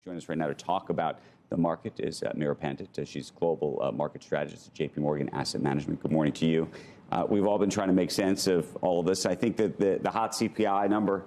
Joining us right now to talk about the market is Meera Pandit. She's global market strategist at JPMorgan Asset Management. Good morning to you. We've all been trying to make sense of all of this. I think that the hot CPI number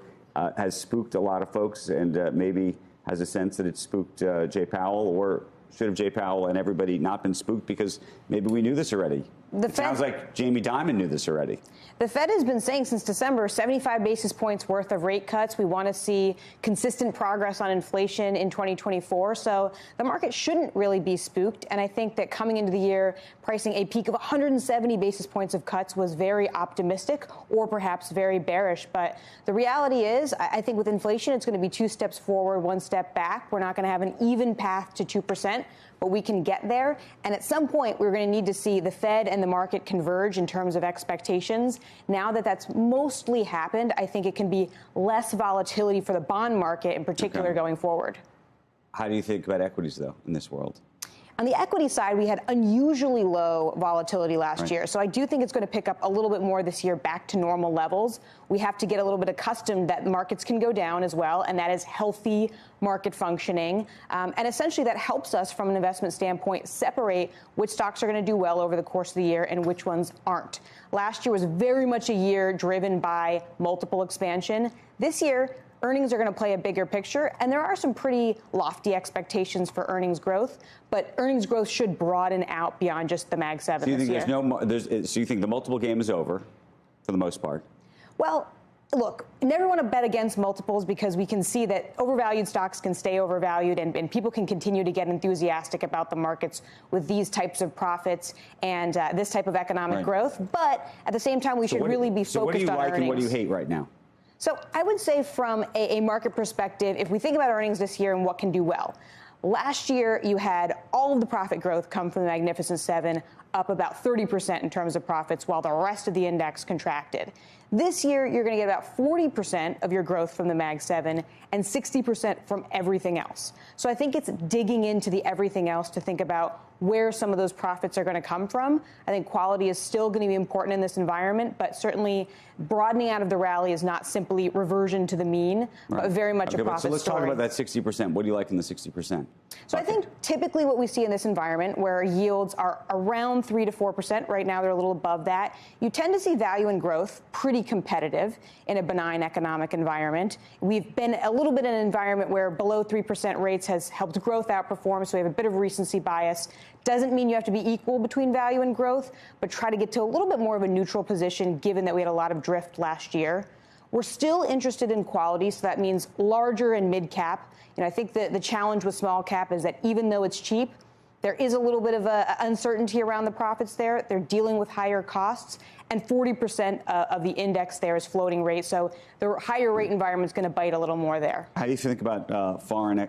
has spooked a lot of folks, and maybe has a sense that it spooked Jay Powell, or should have Jay Powell and everybody not been spooked because maybe we knew this already? It sounds like Jamie Dimon knew this already. The Fed has been saying since December, 75 basis points worth of rate cuts. We want to see consistent progress on inflation in 2024. So the market shouldn't really be spooked. And I think that coming into the year, pricing a peak of 170 basis points of cuts was very optimistic, or perhaps very bearish. But the reality is, I think with inflation, it's going to be 2 steps forward, 1 step back. We're not going to have an even path to 2%. But we can get there. And at some point, we're going to need to see the Fed and the market converge in terms of expectations. Now that that's mostly happened, I think it can be less volatility for the bond market in particular going forward. How do you think about equities, though, in this world? On the equity side, we had unusually low volatility last year. So I do think it's going to pick up a little bit more this year back to normal levels. We have to get a little bit accustomed that markets can go down as well, and that is healthy market functioning. And essentially that helps us from an investment standpoint separate which stocks are going to do well over the course of the year and which ones aren't. Last year was very much a year driven by multiple expansion. This year, earnings are going to play a bigger picture, and there are some pretty lofty expectations for earnings growth, but earnings growth should broaden out beyond just the Mag 7 so you this think year. So you think the multiple game is over, for the most part? Well, look, you never want to bet against multiples because we can see that overvalued stocks can stay overvalued, and people can continue to get enthusiastic about the markets with these types of profits and this type of economic growth. But at the same time, we should really be focused on earnings. So what do you like and what do you hate right now? So I would say from a market perspective, if we think about earnings this year and what can do well, last year you had all of the profit growth come from the Magnificent Seven, up about 30% in terms of profits, while the rest of the index contracted. This year, you're going to get about 40% of your growth from the Mag 7 and 60% from everything else. So I think it's digging into the everything else to think about where some of those profits are going to come from. I think quality is still going to be important in this environment, but certainly broadening out of the rally is not simply reversion to the mean, but very much a profit So let's story. talk about that 60%. What do you like in the 60%? So I think typically what we see in this environment where yields are around 3 to 4%, right now they're a little above that, you tend to see value and growth pretty competitive in a benign economic environment. We've been a little bit in an environment where below 3% rates has helped growth outperform, so we have a bit of recency bias. Doesn't mean you have to be equal between value and growth, but try to get to a little bit more of a neutral position given that we had a lot of drift last year. We're still interested in quality, so that means larger and mid cap. I think the challenge with small cap is that even though it's cheap, there is a little bit of uncertainty around the profits there. They're dealing with higher costs, and 40% of the index there is floating rate. So the higher rate environment is going to bite a little more there. How do you think about foreign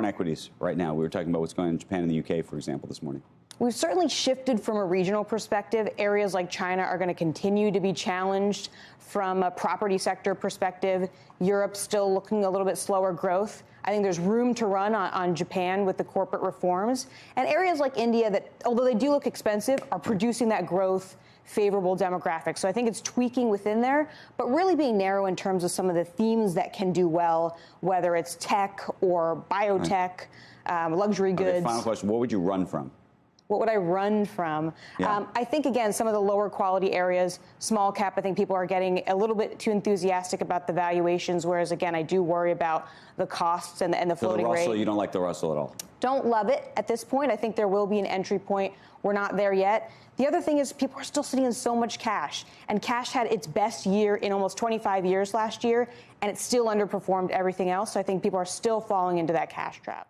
equities right now? We were talking about what's going on in Japan and the UK, for example, this morning. We've certainly shifted from a regional perspective. Areas like China are going to continue to be challenged from a property sector perspective. Europe's still looking a little bit slower growth. I think there's room to run on Japan with the corporate reforms. And areas like India that, although they do look expensive, are producing that growth, favorable demographics. So I think it's tweaking within there, but really being narrow in terms of some of the themes that can do well, whether it's tech or biotech, luxury goods. Okay, final question. What would you run from? What would I run from? I think, again, some of the lower quality areas, small cap, I think people are getting a little bit too enthusiastic about the valuations, whereas, again, I do worry about the costs and the floating rate. Russell, you don't like the Russell at all? Don't love it at this point. I think there will be an entry point. We're not there yet. The other thing is people are still sitting in so much cash, and cash had its best year in almost 25 years last year, and it still underperformed everything else. So I think people are still falling into that cash trap.